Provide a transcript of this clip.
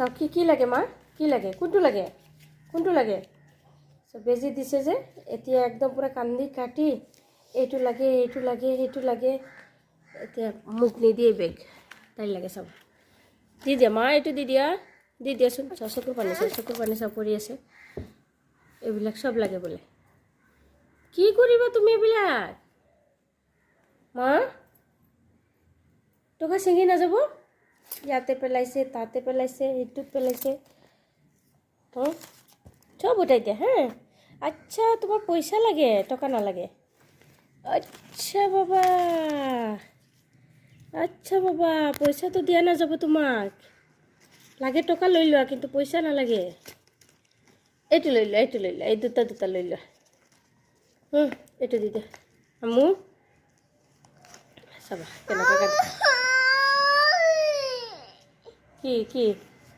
চাওক কি লাগে মা কি লাগে কোনটো লাগে বেজি দিছে যে এতিয়া একদম পুৰা কান্দি কাটি এইটো লাগে সেইটো লাগে এতিয়া মোক নিদিয়ে বেগ তাই লাগে চাব দি দিয়া মা এইটো দি দিয়াচোন চকুৰ পানী চাব পৰি আছে এইবিলাক সব লাগে বোলে কি কৰিবা তুমি এইবিলাক মা টকা চিঙি নাযাব ইয়াতে পেলাইছে তাতে পেলাইছে এইটোত পেলাইছে সব উঠাই দিয়া হা আচ্ছা তোমার পয়সা লাগে টকা নালাগে আচ্ছা বাবা পয়সা তো দিয়া নাযাব তোমাক লাগে টকা লৈ লোৱা কিন্তু পয়সা নালাগে এইটো লৈ লোৱা এই দুটা লৈ লোৱা এইটো দি দিয়া আমু চাবা কেনেকৈ কি